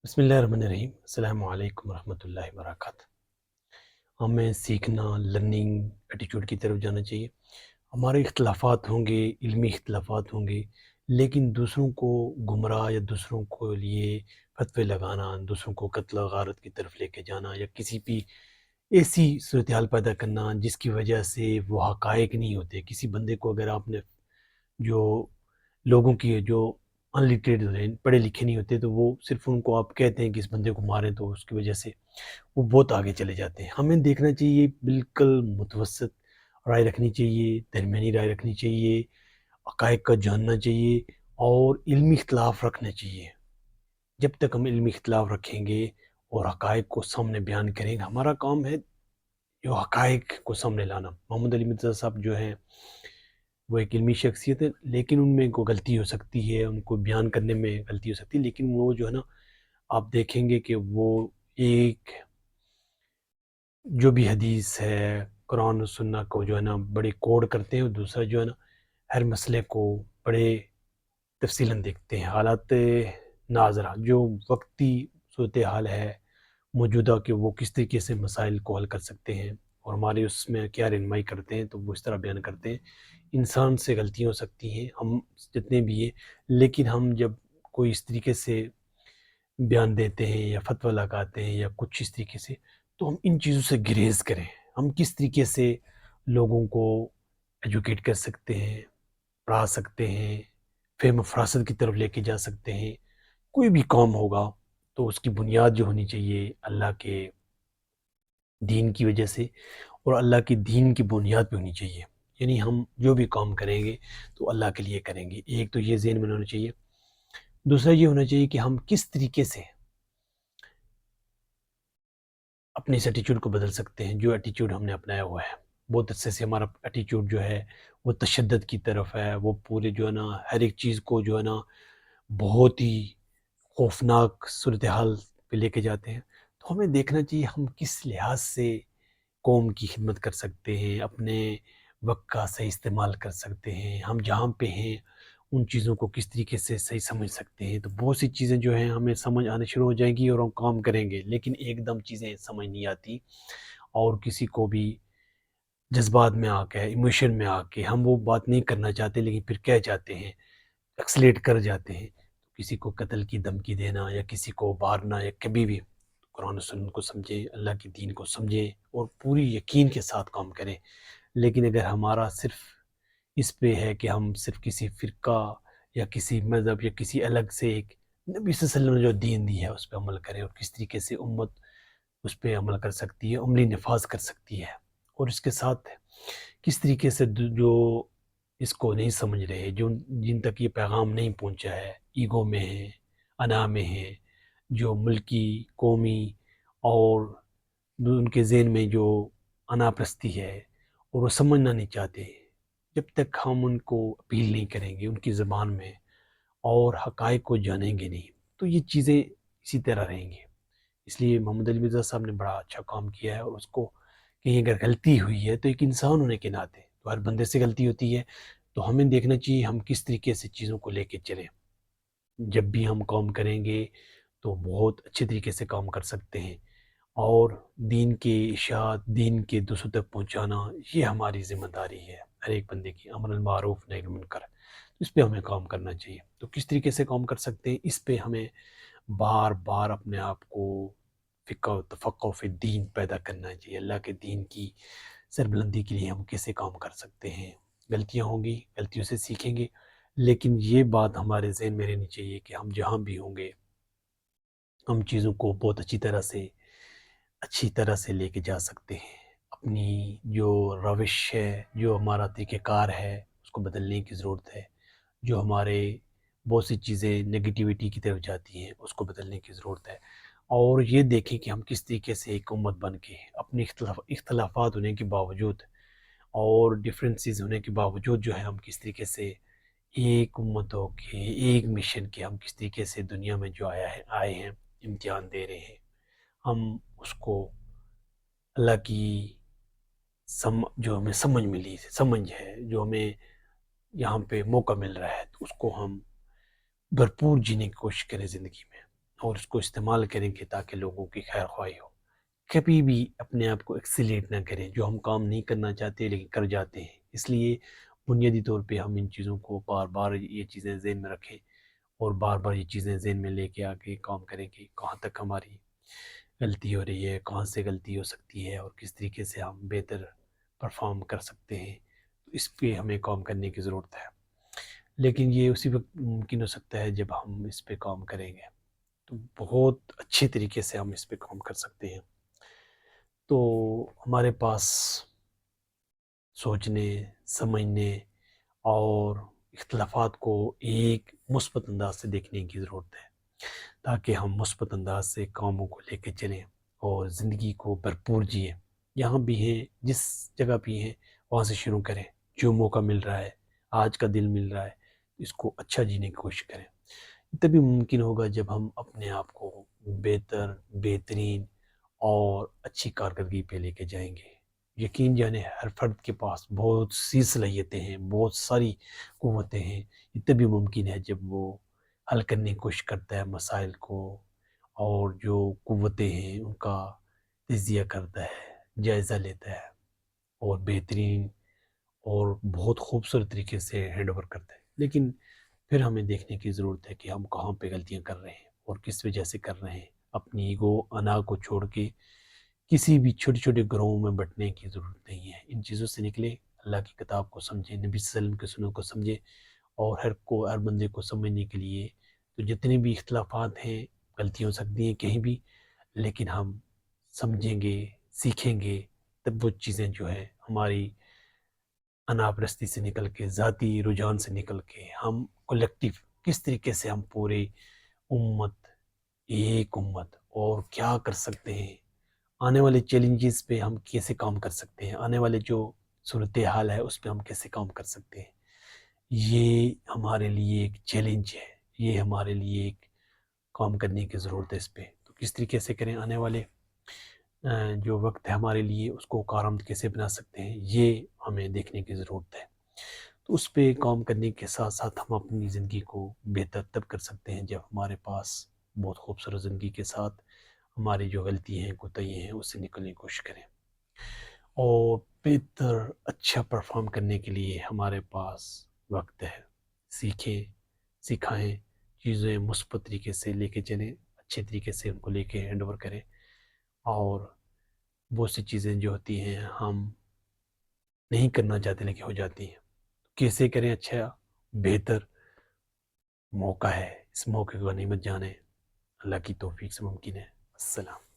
بسم اللہ الرحمن الرحیم۔ السلام علیکم ورحمۃ اللہ وبرکاتہ۔ ہمیں سیکھنا، لرننگ ایٹیچیوڈ کی طرف جانا چاہیے۔ ہمارے اختلافات ہوں گے، علمی اختلافات ہوں گے، لیکن دوسروں کو گمراہ یا دوسروں کو لیے فتوے لگانا، دوسروں کو قتل و غارت کی طرف لے کے جانا یا کسی بھی ایسی صورتحال پیدا کرنا جس کی وجہ سے وہ حقائق نہیں ہوتے۔ کسی بندے کو اگر آپ نے جو لوگوں کی جو ان لٹریٹ ہوتے ہیں، پڑھے لکھے نہیں ہوتے، تو وہ صرف ان کو آپ کہتے ہیں کہ اس بندے کو ماریں، تو اس کی وجہ سے وہ بہت آگے چلے جاتے ہیں۔ ہمیں دیکھنا چاہیے، بالکل متوسط رائے رکھنی چاہیے، درمیانی رائے رکھنی چاہیے، حقائق کا جاننا چاہیے اور علمی اختلاف رکھنا چاہیے۔ جب تک ہم علمی اختلاف رکھیں گے اور حقائق کو سامنے بیان کریں گے، ہمارا کام ہے جو حقائق کو سامنے لانا۔ محمد علی مرزا صاحب جو ہیں وہ ایک علمی شخصیت ہے، لیکن ان میں کوئی غلطی ہو سکتی ہے، ان کو بیان کرنے میں غلطی ہو سکتی ہے، لیکن وہ جو ہے نا، آپ دیکھیں گے کہ وہ ایک جو بھی حدیث ہے، قرآن و سنہ کو جو ہے نا بڑے کوڈ کرتے ہیں، اور دوسرا جو ہے نا ہر مسئلے کو بڑے تفصیلاً دیکھتے ہیں۔ حالات ناظرہ جو وقتی صورتحال ہے موجودہ، کہ وہ کس طریقے سے مسائل کو حل کر سکتے ہیں اور ہمارے اس میں کیا رہنمائی کرتے ہیں، تو وہ اس طرح بیان کرتے ہیں۔ انسان سے غلطیاں ہو سکتی ہیں، ہم جتنے بھی ہیں، لیکن ہم جب کوئی اس طریقے سے بیان دیتے ہیں یا فتویٰ لگاتے ہیں یا کچھ اس طریقے سے، تو ہم ان چیزوں سے گریز کریں۔ ہم کس طریقے سے لوگوں کو ایجوکیٹ کر سکتے ہیں، پڑھا سکتے ہیں، فہم و فراست کی طرف لے کے جا سکتے ہیں۔ کوئی بھی کام ہوگا تو اس کی بنیاد جو ہونی چاہیے اللہ کے دین کی وجہ سے، اور اللہ کی دین کی بنیاد پہ ہونی چاہیے۔ یعنی ہم جو بھی کام کریں گے تو اللہ کے لیے کریں گے، ایک تو یہ ذہن میں ہونا چاہیے۔ دوسرا یہ ہونا چاہیے کہ ہم کس طریقے سے اپنے اس ایٹیچیوڈ کو بدل سکتے ہیں، جو ایٹیچیوڈ ہم نے اپنایا ہوا ہے۔ بہت عرصے سے ہمارا ایٹیچیوڈ جو ہے وہ تشدد کی طرف ہے، وہ پورے جو ہے نا ہر ایک چیز کو جو ہے نا بہت ہی خوفناک صورتحال پہ لے کے جاتے ہیں۔ تو ہمیں دیکھنا چاہیے ہم کس لحاظ سے قوم کی خدمت کر سکتے ہیں، اپنے وقت کا صحیح استعمال کر سکتے ہیں، ہم جہاں پہ ہیں ان چیزوں کو کس طریقے سے صحیح سمجھ سکتے ہیں۔ تو بہت سی چیزیں جو ہیں ہمیں سمجھ آنے شروع ہو جائیں گی اور ہم کام کریں گے، لیکن ایک دم چیزیں سمجھ نہیں آتی، اور کسی کو بھی جذبات میں آ کے، ایموشن میں آ کے ہم وہ بات نہیں کرنا چاہتے، لیکن پھر کہہ جاتے ہیں، ایکسلیٹ کر جاتے ہیں۔ کسی کو قتل کی دھمکی دینا یا کسی کو مارنا، یا کبھی بھی قرآن و سنت کو سمجھیں، اللہ کی دین کو سمجھیں اور پوری یقین کے ساتھ کام کریں۔ لیکن اگر ہمارا صرف اس پہ ہے کہ ہم صرف کسی فرقہ یا کسی مذہب یا کسی الگ سے ایک نبی صلی اللہ علیہ وسلم نے جو دین دی ہے اس پہ عمل کریں، اور کس طریقے سے امت اس پہ عمل کر سکتی ہے، عملی نفاذ کر سکتی ہے، اور اس کے ساتھ کس طریقے سے جو اس کو نہیں سمجھ رہے، جو جن تک یہ پیغام نہیں پہنچا ہے، ایگو میں ہیں، انا میں ہیں، جو ملکی، قومی اور ان کے ذہن میں جو انا پرستی ہے اور وہ سمجھنا نہیں چاہتے، جب تک ہم ان کو اپیل نہیں کریں گے ان کی زبان میں اور حقائق کو جانیں گے نہیں، تو یہ چیزیں اسی طرح رہیں گی۔ اس لیے محمد علی مرزا صاحب نے بڑا اچھا کام کیا ہے، اور اس کو کہیں اگر غلطی ہوئی ہے تو ایک انسان ہونے کے ناطے تو ہر بندے سے غلطی ہوتی ہے، تو ہمیں دیکھنا چاہیے ہم کس طریقے سے چیزوں کو لے کے چلیں۔ جب بھی ہم کام کریں گے تو بہت اچھے طریقے سے کام کر سکتے ہیں، اور دین کے اشاعت، دین کے دوسروں تک پہنچانا، یہ ہماری ذمہ داری ہے، ہر ایک بندے کی، امر المعروف نہی عن المنکر۔ اس پہ ہمیں کام کرنا چاہیے۔ تو کس طریقے سے کام کر سکتے ہیں، اس پہ ہمیں بار بار اپنے آپ کو فقہ و تفقہ فی الدین پیدا کرنا چاہیے۔ اللہ کے دین کی سربلندی کے لیے ہم کیسے کام کر سکتے ہیں۔ غلطیاں ہوں گی، غلطیوں سے سیکھیں گے، لیکن یہ بات ہمارے ذہن میں رہنی چاہیے کہ ہم جہاں بھی ہوں گے ہم چیزوں کو بہت اچھی طرح سے لے کے جا سکتے ہیں۔ اپنی جو روش ہے، جو ہمارا طریقہ کار ہے، اس کو بدلنے کی ضرورت ہے۔ جو ہمارے بہت سی چیزیں نگیٹیوٹی کی طرف جاتی ہیں اس کو بدلنے کی ضرورت ہے، اور یہ دیکھیں کہ ہم کس طریقے سے ایک امت بن کے اپنی اختلافات ہونے کے باوجود اور ڈفرینسز ہونے کے باوجود جو ہے ہم کس طریقے سے ایک امت ہو کے، ایک مشن کے ہم کس طریقے سے دنیا میں جو آئے ہیں امتحان دے رہے ہیں، ہم اس کو اللہ کی جو ہمیں سمجھ ملی، سمجھ ہے، جو ہمیں یہاں پہ موقع مل رہا ہے، تو اس کو ہم بھرپور جینے کی کوشش کریں زندگی میں، اور اس کو استعمال کریں کہ تاکہ لوگوں کی خیر خواہی ہو۔ کبھی بھی اپنے آپ کو ایکسیلیٹ نہ کریں، جو ہم کام نہیں کرنا چاہتے لیکن کر جاتے ہیں۔ اس لیے بنیادی طور پہ ہم ان چیزوں کو بار بار یہ چیزیں ذہن میں رکھیں اور بار بار یہ چیزیں ذہن میں لے کے آگے کام کریں کہ کہاں تک ہماری غلطی ہو رہی ہے، کہاں سے غلطی ہو سکتی ہے اور کس طریقے سے ہم بہتر پرفارم کر سکتے ہیں۔ تو اس پہ ہمیں کام کرنے کی ضرورت ہے، لیکن یہ اسی وقت ممکن ہو سکتا ہے جب ہم اس پہ کام کریں گے، تو بہت اچھے طریقے سے ہم اس پہ کام کر سکتے ہیں۔ تو ہمارے پاس سوچنے، سمجھنے اور اختلافات کو ایک مثبت انداز سے دیکھنے کی ضرورت ہے، تاکہ ہم مثبت انداز سے کاموں کو لے کے چلیں اور زندگی کو بھرپور جئیں۔ یہاں بھی ہیں، جس جگہ بھی ہیں وہاں سے شروع کریں۔ جو موقع مل رہا ہے، آج کا دل مل رہا ہے، اس کو اچھا جینے کی کوشش کریں۔ تبھی ممکن ہوگا جب ہم اپنے آپ کو بہتر، بہترین اور اچھی کارکردگی پہ لے کے جائیں گے۔ یقین جانے ہر فرد کے پاس بہت سی صلاحیتیں ہیں، بہت ساری قوتیں ہیں۔ یہ تبھی ممکن ہے جب وہ حل کرنے کی کوشش کرتا ہے مسائل کو، اور جو قوتیں ہیں ان کا تجزیہ کرتا ہے، جائزہ لیتا ہے اور بہترین اور بہت خوبصورت طریقے سے ہینڈ اوور کرتا ہے۔ لیکن پھر ہمیں دیکھنے کی ضرورت ہے کہ ہم کہاں پہ غلطیاں کر رہے ہیں اور کس وجہ سے کر رہے ہیں۔ اپنی ایگو، انا کو چھوڑ کے کسی بھی چھوٹے چھوٹے گروہوں میں بٹنے کی ضرورت نہیں ہے۔ ان چیزوں سے نکلے، اللہ کی کتاب کو سمجھیں، نبی صلی اللہ علیہ وسلم کے سنوں کو سمجھیں، اور ہر بندے کو سمجھنے کے لیے تو جتنے بھی اختلافات ہیں، غلطیاں ہو سکتی ہیں کہیں بھی، لیکن ہم سمجھیں گے، سیکھیں گے، تب وہ چیزیں جو ہے ہماری انا پرستی سے نکل کے، ذاتی رجحان سے نکل کے، ہم کولیکٹیو کس طریقے سے ہم پورے امت، ایک امت اور کیا کر سکتے ہیں، آنے والے چیلنجز پہ ہم کیسے کام کر سکتے ہیں، آنے والے جو صورتحال ہے اس پہ ہم کیسے کام کر سکتے ہیں۔ یہ ہمارے لیے ایک چیلنج ہے، یہ ہمارے لیے ایک کام کرنے کی ضرورت ہے اس پہ۔ تو کس طریقے سے کریں، آنے والے جو وقت ہے ہمارے لیے اس کو کارآمد کیسے بنا سکتے ہیں، یہ ہمیں دیکھنے کی ضرورت ہے۔ تو اس پہ کام کرنے کے ساتھ ساتھ ہم اپنی زندگی کو بہتر تب کر سکتے ہیں جب ہمارے پاس بہت خوبصورت زندگی کے ساتھ ہماری جو غلطی ہیں، کوتاہی ہیں، اس سے نکلنے کی کوشش کریں، اور بہتر اچھا پرفارم کرنے کے لیے ہمارے پاس وقت ہے۔ سیکھیں، سکھائیں، چیزیں مثبت طریقے سے لے کے چلیں، اچھے طریقے سے ان کو لے کے ہینڈ اوور کریں، اور بہت سی چیزیں جو ہوتی ہیں ہم نہیں کرنا چاہتے لیکن ہو جاتی ہیں۔ کیسے کریں اچھا بہتر؟ موقع ہے، اس موقع کو غنیمت جانیں۔ اللہ کی توفیق سے ممکن ہے۔ السلام۔